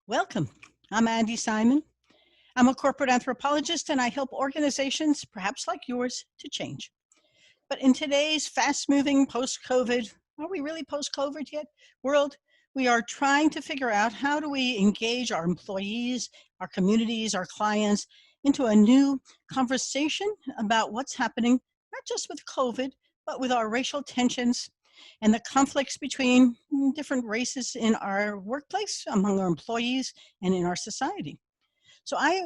Welcome. I'm Andi Simon. I'm a corporate anthropologist and I help organizations, perhaps like yours, to change. But in today's fast moving post COVID, are we really post COVID yet? World, we are trying to figure out how do we engage our employees, our communities, our clients into a new conversation about what's happening, not just with COVID, but with our racial tensions and the conflicts between different races in our workplace, among our employees, and in our society. So I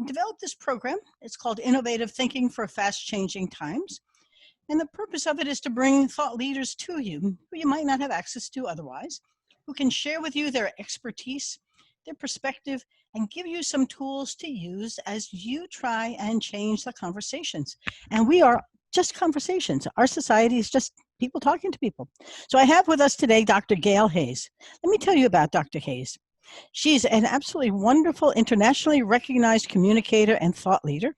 developed this program. It's called Innovative Thinking for Fast Changing Times. And the purpose of it is to bring thought leaders to you who you might not have access to otherwise, who can share with you their expertise, their perspective, and give you some tools to use as you try and change the conversations. And we are just conversations. Our society is just people talking to people. So I have with us today Dr. Gail Hayes. Let me tell you about Dr. Hayes. She's an absolutely wonderful, internationally recognized communicator and thought leader.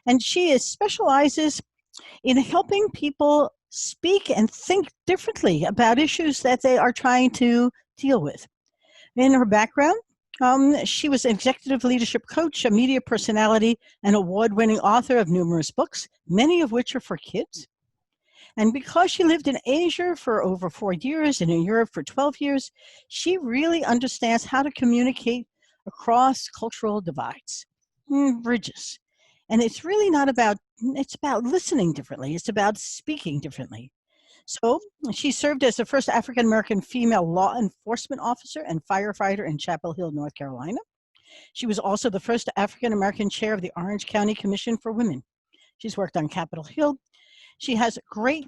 And she specializes in helping people speak and think differently about issues that they are trying to deal with. In her background, she was an executive leadership coach, a media personality, an award-winning author of numerous books, many of which are for kids. And because she lived in Asia for over 4 years and in Europe for 12 years, she really understands how to communicate across cultural divides, bridges. And it's really not about, it's about listening differently. It's about speaking differently. So she served as the first African-American female law enforcement officer and firefighter in Chapel Hill, North Carolina. She was also the first African-American chair of the Orange County Commission for Women. She's worked on Capitol Hill. She has great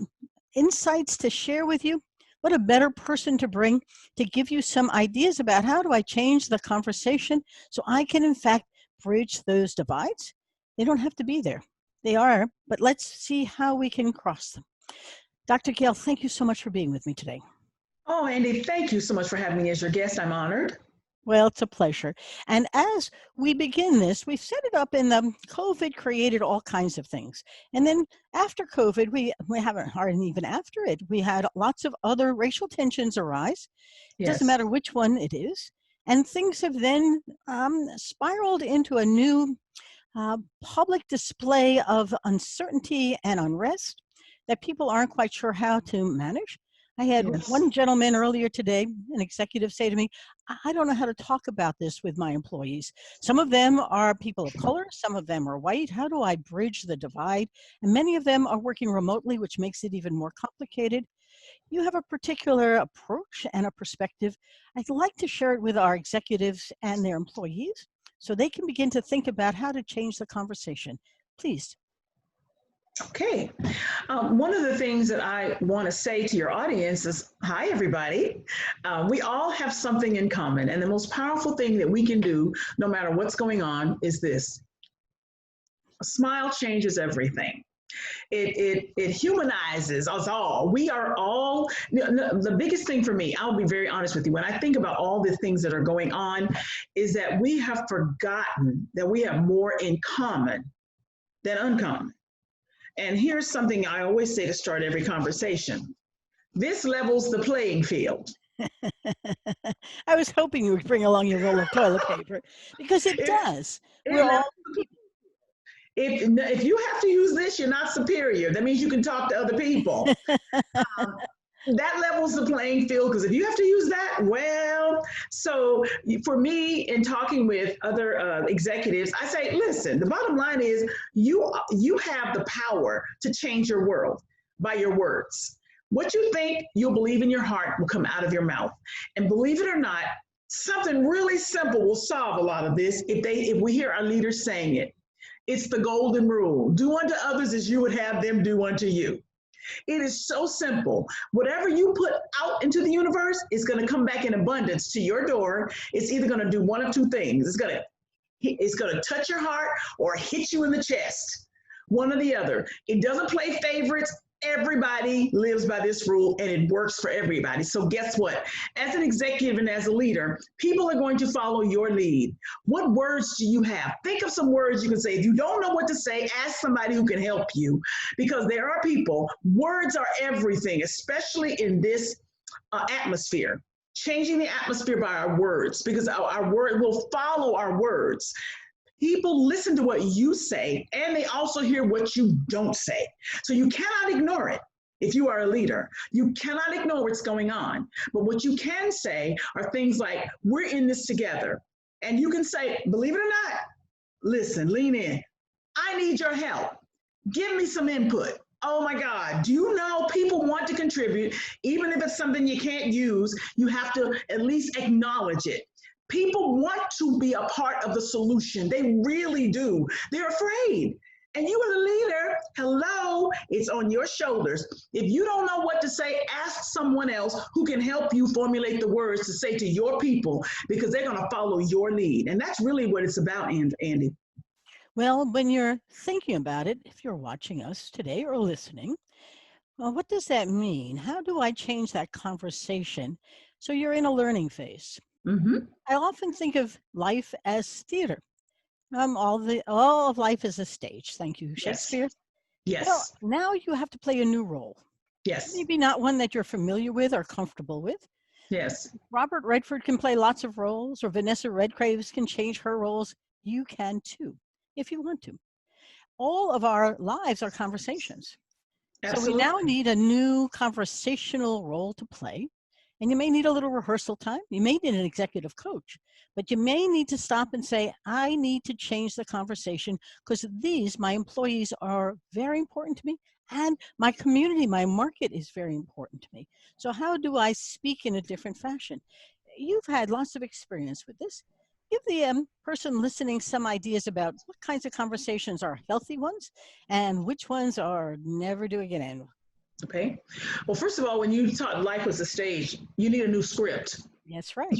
insights to share with you. What a better person to bring to give you some ideas about how do I change the conversation so I can, in fact, bridge those divides. They don't have to be there. They are, but let's see how we can cross them. Dr. Gail, thank you so much for being with me today. Oh, Andi, thank you so much for having me as your guest. I'm honored. Well, it's a pleasure. And as we begin this, we've set it up in the COVID created all kinds of things. And then after COVID, we haven't, or even after it, we had lots of other racial tensions arise. It doesn't matter which one it is. And things have then spiraled into a new public display of uncertainty and unrest that people aren't quite sure how to manage. I had one gentleman earlier today, an executive, say to me, I don't know how to talk about this with my employees. Some of them are people of color, some of them are white. How do I bridge the divide? And many of them are working remotely, which makes it even more complicated. You have a particular approach and a perspective. I'd like to share it with our executives and their employees so they can begin to think about how to change the conversation. Please. Okay. One of the things that I want to say to your audience is, hi, everybody. We all have something in common. And the most powerful thing that we can do, no matter what's going on, is this. A smile changes everything. It humanizes us all. We are all, the biggest thing for me, I'll be very honest with you, when I think about all the things that are going on, is that we have forgotten that we have more in common than uncommon. And here's something I always say to start every conversation. This levels the playing field. I was hoping you would bring along your roll of toilet paper because it does. If you have to use this, you're not superior. That means you can talk to other people. That levels the playing field, because if you have to use that, well, so for me, in talking with other executives, I say, listen, the bottom line is you have the power to change your world by your words. What you think, you'll believe in your heart will come out of your mouth. And believe it or not, something really simple will solve a lot of this if we hear our leaders saying it. It's the golden rule. Do unto others as you would have them do unto you. It is so simple. Whatever you put out into the universe is going to come back in abundance to your door. It's either going to do one of two things. It's going to touch your heart or hit you in the chest. One or the other. It doesn't play favorites. Everybody lives by this rule and it works for everybody. So guess what? As an executive and as a leader, people are going to follow your lead. What words do you have? Think of some words you can say. If you don't know what to say, ask somebody who can help you, because there are people, words are everything, especially in this atmosphere. changing the atmosphere by our words, because our word will follow our words. People listen to what you say, and they also hear what you don't say. So you cannot ignore it. If you are a leader, you cannot ignore what's going on. But what you can say are things like, we're in this together. And you can say, believe it or not, listen, lean in. I need your help. Give me some input. Oh my God, do you know people want to contribute? Even if it's something you can't use, you have to at least acknowledge it. People want to be a part of the solution. They really do. They're afraid. And you as a leader, hello, it's on your shoulders. If you don't know what to say, ask someone else who can help you formulate the words to say to your people, because they're going to follow your lead. And that's really what it's about, Andi. Well, when you're thinking about it, if you're watching us today or listening, well, what does that mean? How do I change that conversation so you're in a learning phase? Mm-hmm. I often think of life as theater. All of life is a stage. Thank you, Shakespeare. Yes. Well, now you have to play a new role. Yes. Maybe not one that you're familiar with or comfortable with. Yes. Robert Redford can play lots of roles, or Vanessa Redgraves can change her roles. You can too, if you want to. All of our lives are conversations. Absolutely. So we now need a new conversational role to play. And you may need a little rehearsal time. You may need an executive coach, but you may need to stop and say, I need to change the conversation because my employees, are very important to me, and my community, my market is very important to me. So how do I speak in a different fashion? You've had lots of experience with this. Give the person listening some ideas about what kinds of conversations are healthy ones and which ones are never do again. Okay. Well, first of all, when you taught life as a stage, you need a new script. That's right.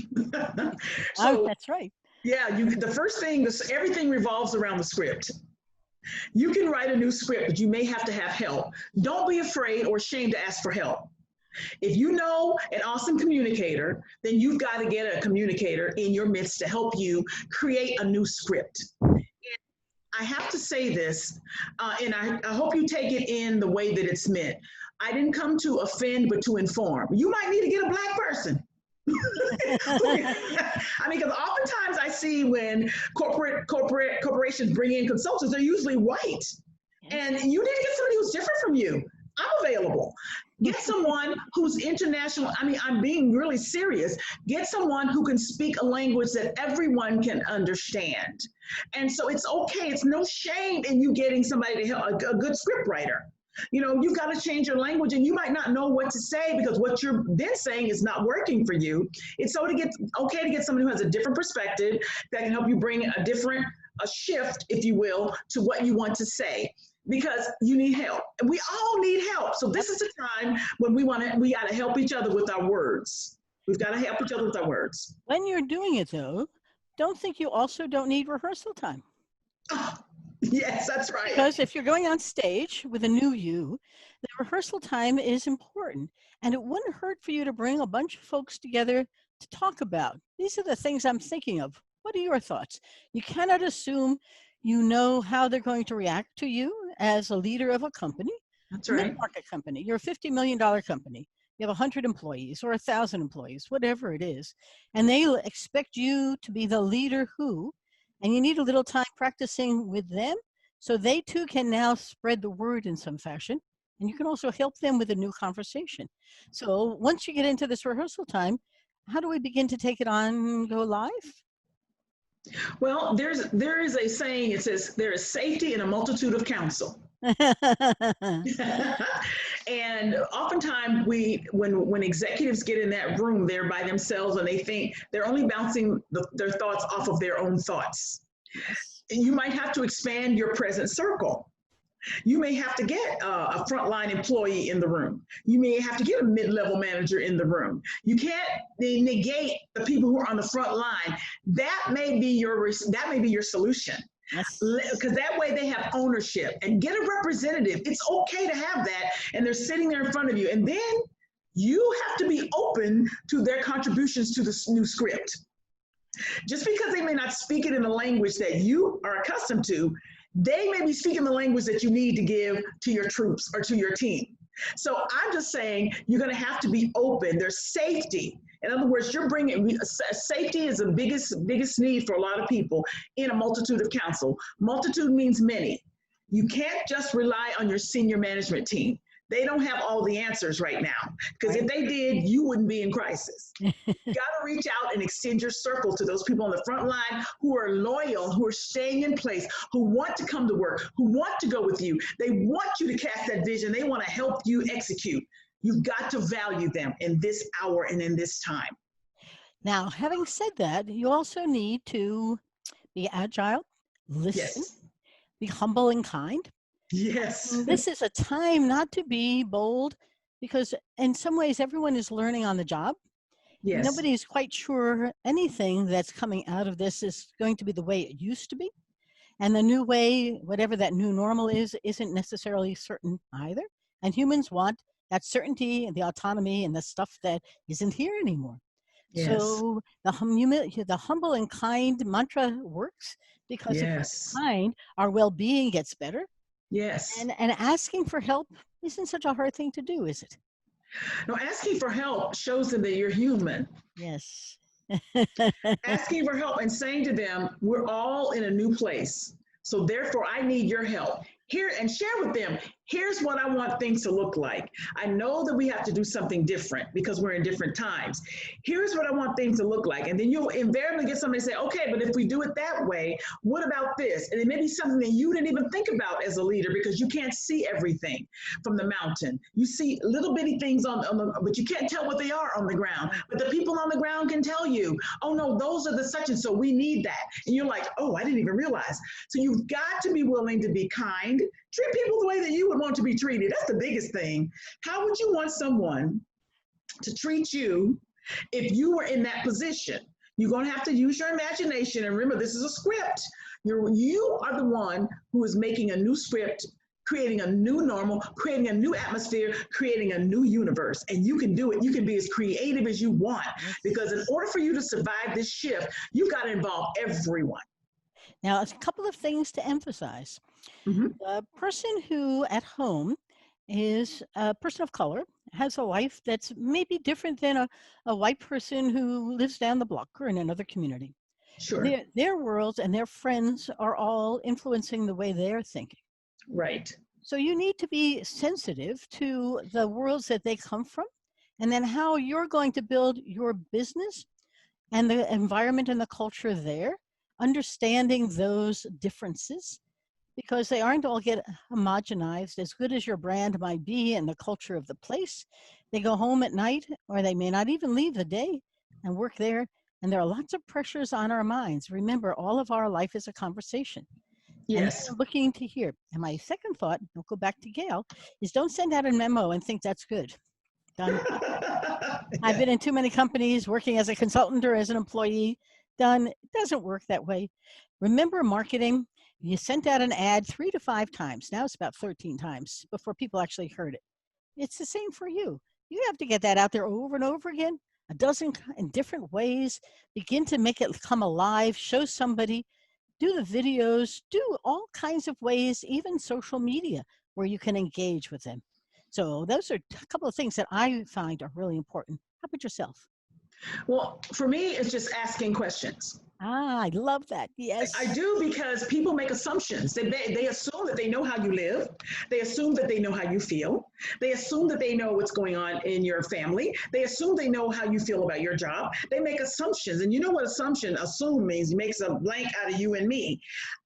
So that's right. Yeah, the first thing is everything revolves around the script. You can write a new script, but you may have to have help. Don't be afraid or ashamed to ask for help. If you know an awesome communicator, then you've got to get a communicator in your midst to help you create a new script. I have to say this, and I hope you take it in the way that it's meant. I didn't come to offend, but to inform. You might need to get a Black person. I mean, because oftentimes I see when corporations bring in consultants, they're usually white. Yes. And you need to get somebody who's different from you. I'm available. Get someone who's international. I mean, I'm being really serious. Get someone who can speak a language that everyone can understand. And so it's okay. It's no shame in you getting somebody to help, a good script writer. You know, you've got to change your language, and you might not know what to say because what you're then saying is not working for you. It's okay to get someone who has a different perspective that can help you bring a shift, if you will, to what you want to say, because you need help. And we all need help. So this is the time when we got to help each other with our words. We've got to help each other with our words. When you're doing it, though, don't think you also don't need rehearsal time. Oh. Yes, that's right. Because if you're going on stage with a new you, the rehearsal time is important. And it wouldn't hurt for you to bring a bunch of folks together to talk about. These are the things I'm thinking of. What are your thoughts? You cannot assume you know how they're going to react to you as a leader of a company. That's right. Mid-market company. You're a $50 million company. You have 100 employees or 1,000 employees, whatever it is. And they expect you to be the leader who, and you need a little time practicing with them so they too can now spread the word in some fashion. And you can also help them with a new conversation. So once you get into this rehearsal time, how do we begin to take it on and go live? Well, there is a saying, it says, there is safety in a multitude of counsel. And oftentimes when executives get in that room, they're by themselves and they think they're only bouncing their thoughts off of their own thoughts. Yes. You might have to expand your present circle. You may have to get a frontline employee in the room. You may have to get a mid-level manager in the room. You can't negate the people who are on the front line. That may be your solution. Yes. Because that way they have ownership. And get a representative. It's okay to have that, and they're sitting there in front of you. And then you have to be open to their contributions to the new script. Just because they may not speak it in the language that you are accustomed to, they may be speaking the language that you need to give to your troops or to your team. So I'm just saying you're going to have to be open. There's safety In other words, you're bringing safety is the biggest need for a lot of people in a multitude of counsel. Multitude means many. You can't just rely on your senior management team. They don't have all the answers right now, because if they did, you wouldn't be in crisis. You got to reach out and extend your circle to those people on the front line who are loyal, who are staying in place, who want to come to work, who want to go with you. They want you to cast that vision. They want to help you execute. You've got to value them in this hour and in this time. Now, having said that, you also need to be agile, listen, Yes. be humble and kind. Yes. This is a time not to be bold, because in some ways everyone is learning on the job. Yes. Nobody's quite sure anything that's coming out of this is going to be the way it used to be. And the new way, whatever that new normal is, isn't necessarily certain either. And humans want that certainty and the autonomy and the stuff that isn't here anymore. Yes. So the humble and kind mantra works, because if we're kind, our well-being gets better. Yes. And asking for help isn't such a hard thing to do, is it? No, asking for help shows them that you're human. Yes. Asking for help and saying to them, we're all in a new place. So therefore, I need your help. Here, and share with them, here's what I want things to look like. I know that we have to do something different because we're in different times. Here's what I want things to look like. And then you'll invariably get somebody to say, okay, but if we do it that way, what about this? And it may be something that you didn't even think about as a leader, because you can't see everything from the mountain. You see little bitty things but you can't tell what they are on the ground. But the people on the ground can tell you, oh no, those are the such and so, we need that. And you're like, oh, I didn't even realize. So you've got to be willing to be kind. Treat people the way that you would want to be treated. That's the biggest thing. How would you want someone to treat you if you were in that position? You're going to have to use your imagination. And remember, this is a script. You are the one who is making a new script, creating a new normal, creating a new atmosphere, creating a new universe. And you can do it. You can be as creative as you want, because in order for you to survive this shift, you've got to involve everyone. Now, a couple of things to emphasize. Mm-hmm. The person who at home is a person of color, has a life that's maybe different than a white person who lives down the block or in another community. Sure. Their worlds and their friends are all influencing the way they're thinking. Right. So you need to be sensitive to the worlds that they come from, and then how you're going to build your business and the environment and the culture there, understanding those differences, because they aren't all get homogenized. As good as your brand might be and the culture of the place, they go home at night, or they may not even leave the day and work there. And there are lots of pressures on our minds. Remember, all of our life is a conversation. Yes. And looking to hear. And my second thought, I'll go back to Gail, is don't send out a memo and think that's good. Done. I've been in too many companies working as a consultant or as an employee. Done. It doesn't work that way. Remember, marketing, you sent out an ad 3 to 5 times. Now it's about 13 times before people actually heard it. It's the same for you. You have to get that out there over and over again, a dozen in different ways. Begin to make it come alive. Show somebody. Do the videos. Do all kinds of ways, even social media, where you can engage with them. So those are a couple of things that I find are really important. How about yourself? Well, for me, it's just asking questions. I love that. Yes. I do, because people make assumptions. They assume that they know how you live. They assume that they know how you feel. They assume that they know what's going on in your family. They assume they know how you feel about your job. They make assumptions. And you know what assume means? It makes a blank out of you and me.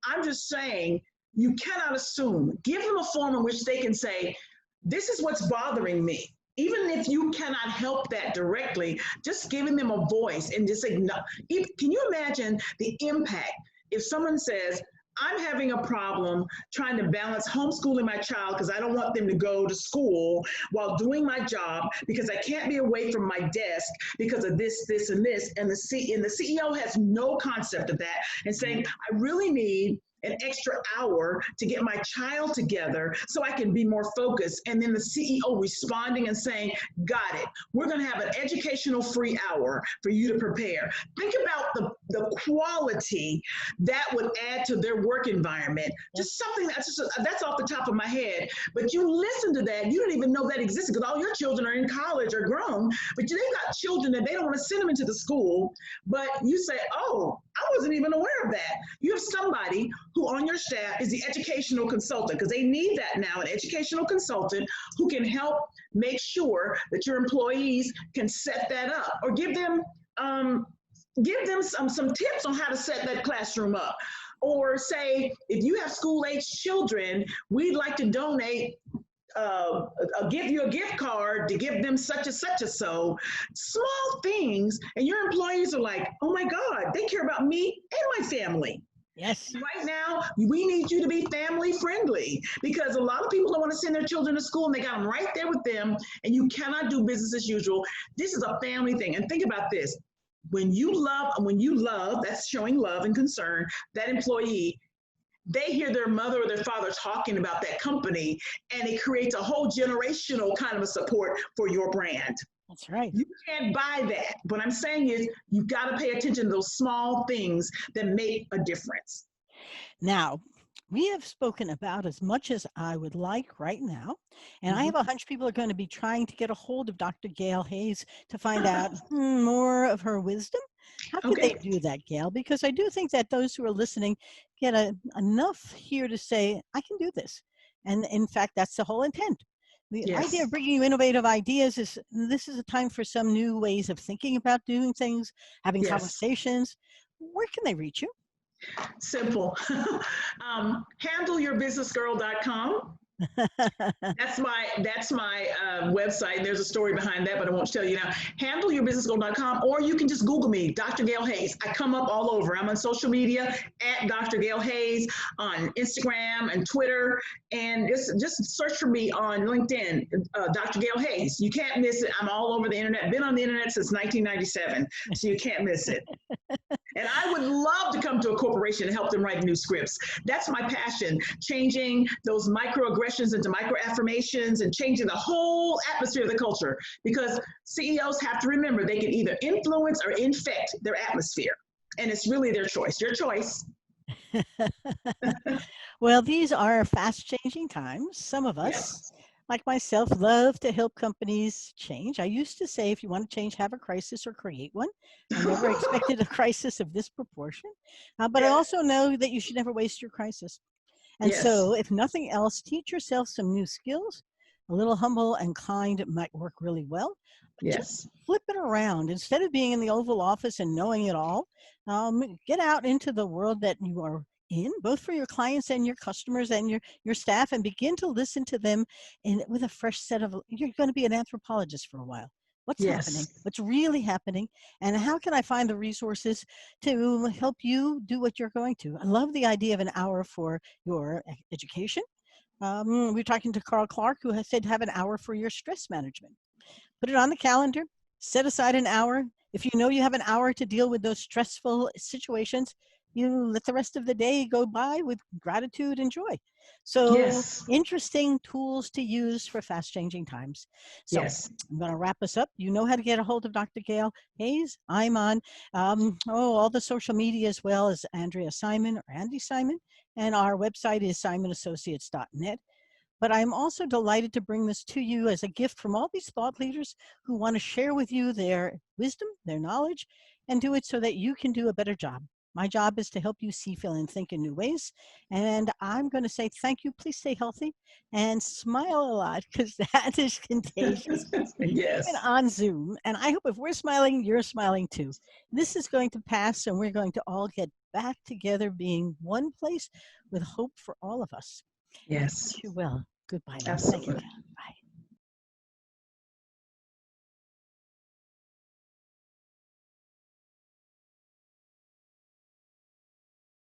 I'm just saying, you cannot assume. Give them a form in which they can say, this is what's bothering me. Even if you cannot help that directly, just giving them a voice and just say, no. Can you imagine the impact if someone says, I'm having a problem trying to balance homeschooling my child because I don't want them to go to school while doing my job, because I can't be away from my desk because of this, this, and this. And the CEO has no concept of that, and saying, I really need an extra hour to get my child together so I can be more focused. And then the CEO responding and saying, got it. We're going to have an educational free hour for you to prepare. Think about the quality that would add to their work environment. Just something that's off the top of my head. But you listen to that, you don't even know that exists because all your children are in college or grown, but they've got children that they don't want to send them into the school. But you say, oh, I wasn't even aware of that. You have somebody who on your staff is the educational consultant, because they need that now, an educational consultant who can help make sure that your employees can set that up, or give them some tips on how to set that classroom up. Or say, if you have school-age children, we'd like to donate give you a gift card to give them such and such a so. Small things, and your employees are like, oh my God, they care about me and my family. Yes. Right now, we need you to be family friendly, because a lot of people don't want to send their children to school and they got them right there with them, and you cannot do business as usual. This is a family thing. And think about this. When you love, that's showing love and concern, that employee, they hear their mother or their father talking about that company, and it creates a whole generational kind of a support for your brand. That's right. You can't buy that. What I'm saying is, you got to pay attention to those small things that make a difference. Now, we have spoken about as much as I would like right now, and I have a hunch people are going to be trying to get a hold of Dr. Gail Hayes to find out more of her wisdom. How can they do that, Gail? Because I do think that those who are listening get enough here to say, I can do this. And in fact, that's the whole intent. The idea of bringing you innovative ideas is, this is a time for some new ways of thinking about doing things, having conversations. Where can they reach you? Simple. Handleyourbusinessgirl.com. That's my website. There's a story behind that, but I won't tell you now. Handleyourbusinessgirl.com, or you can just Google me, Dr. Gail Hayes. I come up all over. I'm on social media at Dr. Gail Hayes, on Instagram and Twitter, and just search for me on LinkedIn, Dr. Gail Hayes. You can't miss it. I'm all over the internet. Been on the internet since 1997, so you can't miss it. And I would love to come to a corporation and help them write new scripts. That's my passion, changing those microaggressions into microaffirmations and changing the whole atmosphere of the culture. Because CEOs have to remember they can either influence or infect their atmosphere. And it's really their choice. Your choice. Well, these are fast-changing times. Some of us, like myself, love to help companies change. I used to say, if you want to change, have a crisis or create one. I never expected a crisis of this proportion, but I also know that you should never waste your crisis. And so, if nothing else, teach yourself some new skills. A little humble and kind might work really well. Just flip it around. Instead of being in the Oval Office and knowing it all, get out into the world that you are in, both for your clients and your customers and your staff, and begin to listen to them with a fresh set of, you're going to be an anthropologist for a while. What's happening? What's really happening? And how can I find the resources to help you do what you're going to? I love the idea of an hour for your education. We're talking to Carl Clark, who has said have an hour for your stress management. Put it on the calendar, set aside an hour. If you know you have an hour to deal with those stressful situations, you let the rest of the day go by with gratitude and joy. So interesting tools to use for fast changing times. So I'm going to wrap us up. You know how to get a hold of Dr. Gail Hayes. I'm on all the social media as well as Andrea Simon or Andi Simon. And our website is simanassociates.net. But I'm also delighted to bring this to you as a gift from all these thought leaders who want to share with you their wisdom, their knowledge, and do it so that you can do a better job. My job is to help you see, feel, and think in new ways. And I'm going to say thank you. Please stay healthy and smile a lot, because that is contagious. Even on Zoom. And I hope if we're smiling, you're smiling too. This is going to pass, and we're going to all get back together being one place with hope for all of us. Yes. You will. Goodbye now. Absolutely. Thank you.